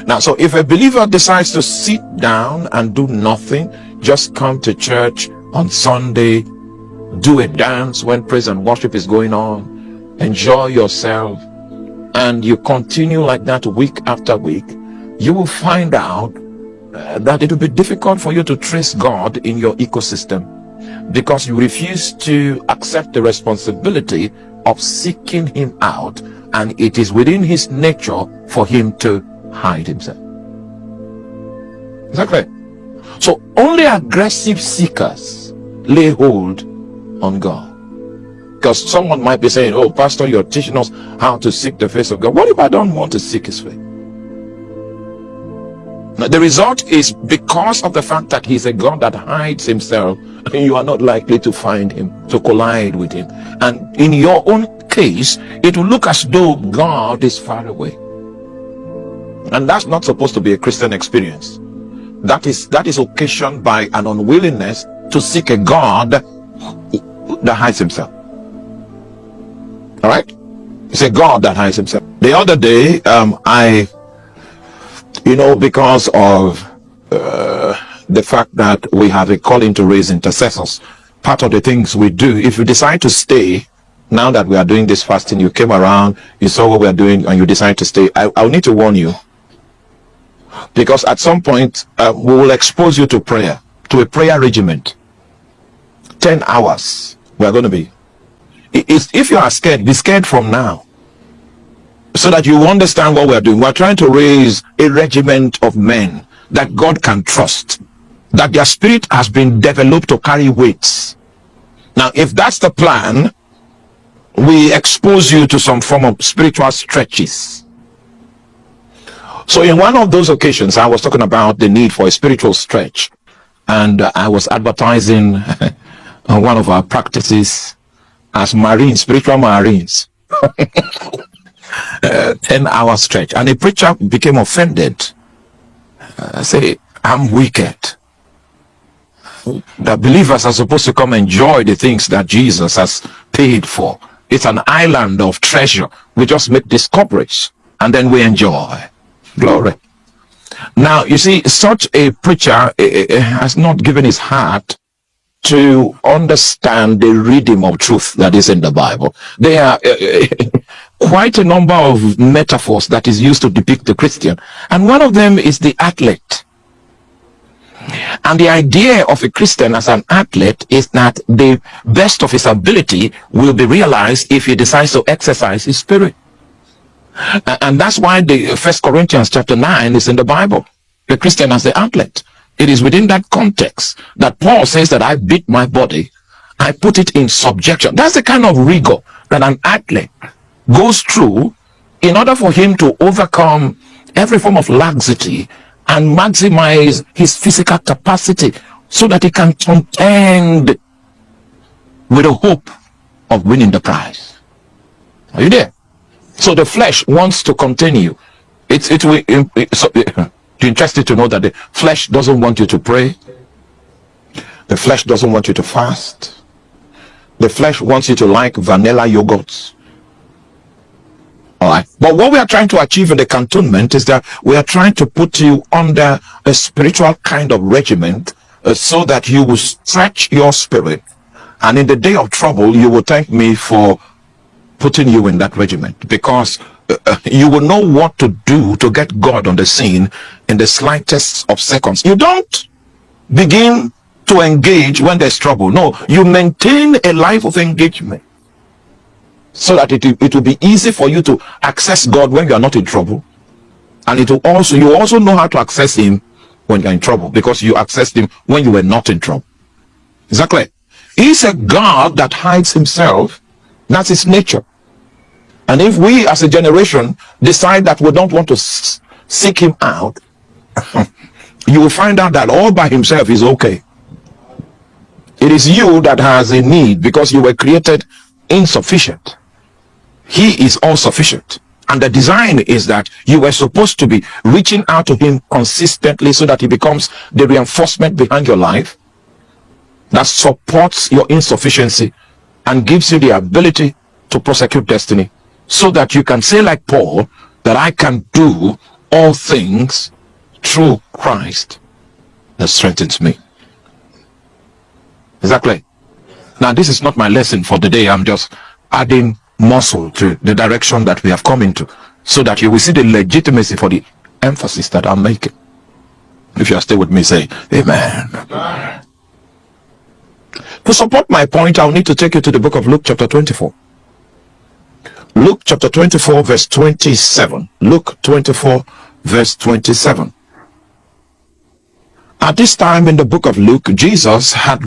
Now, so if a believer decides to sit down and do nothing, just come to church on Sunday, do a dance when praise and worship is going on, enjoy yourself, and you continue like that week after week, you will find out that it will be difficult for you to trace God in your ecosystem, because you refuse to accept the responsibility of seeking him out, and it is within his nature for him to hide himself. Exactly. So only aggressive seekers lay hold on God. Because someone might be saying, oh, Pastor, you're teaching us how to seek the face of God. What if I don't want to seek his face? Now, the result is, because of the fact that he's a God that hides himself, you are not likely to find him, to collide with him. And in your own case, it will look as though God is far away. And that's not supposed to be a Christian experience. That is occasioned by an unwillingness to seek a God that hides himself. All right? It's a God that hides himself. The other day, because of the fact that we have a calling to raise intercessors, part of the things we do, if you decide to stay, now that we are doing this fasting, you came around, you saw what we are doing, and you decide to stay, I'll need to warn you. Because at some point, we will expose you to prayer, to a prayer regiment. 10 hours, we're going to be. If you are scared, be scared from now, so that you understand what we're doing. We're trying to raise a regiment of men that God can trust, that their spirit has been developed to carry weights. Now, if that's the plan, we expose you to some form of spiritual stretches. So in one of those occasions, I was talking about the need for a spiritual stretch, and I was advertising one of our practices as Marines, spiritual Marines. 10-hour stretch, and a preacher became offended. Say, I'm wicked. The believers are supposed to come enjoy the things that Jesus has paid for. It's an island of treasure. We just make discoveries and then we enjoy. Glory. Now, you see, such a preacher has not given his heart to understand the rhythm of truth that is in the Bible. There are quite a number of metaphors that is used to depict the Christian, and one of them is the athlete. And the idea of a Christian as an athlete is that the best of his ability will be realized if he decides to exercise his spirit. And that's why the 1 Corinthians chapter 9 is in the Bible. The Christian as the athlete. It is within that context that Paul says that I beat my body, I put it in subjection. That's the kind of rigor that an athlete goes through in order for him to overcome every form of laxity and maximize his physical capacity so that he can contend with the hope of winning the prize. Are you there? So the flesh wants to continue. It's interesting to know that the flesh doesn't want you to pray. The flesh doesn't want you to fast. The flesh wants you to like vanilla yogurts. All right. But what we are trying to achieve in the cantonment is that we are trying to put you under a spiritual kind of regiment so that you will stretch your spirit. And in the day of trouble, you will thank me for putting you in that regiment, because you will know what to do to get God on the scene in the slightest of seconds. You don't begin to engage when there's trouble. No, you maintain a life of engagement so that it will be easy for you to access God when you are not in trouble. And you also know how to access him when you're in trouble, because you accessed him when you were not in trouble. Exactly. He's a God that hides himself. That's his nature. And if we as a generation decide that we don't want to seek him out, you will find out that all by himself is okay. It is you that has a need, because you were created insufficient. He is all sufficient. And the design is that you were supposed to be reaching out to him consistently so that he becomes the reinforcement behind your life that supports your insufficiency and gives you the ability to prosecute destiny, so that you can say like Paul, that I can do all things through Christ that strengthens me. Exactly. Now, this is not my lesson for the day. I'm just adding muscle to the direction that we have come into, so that you will see the legitimacy for the emphasis that I'm making. If you are still with me, say amen. To support my point, I'll need to take you to the book of Luke chapter 24. Luke chapter 24 verse 27. Luke 24 verse 27. At this time in the book of Luke, Jesus had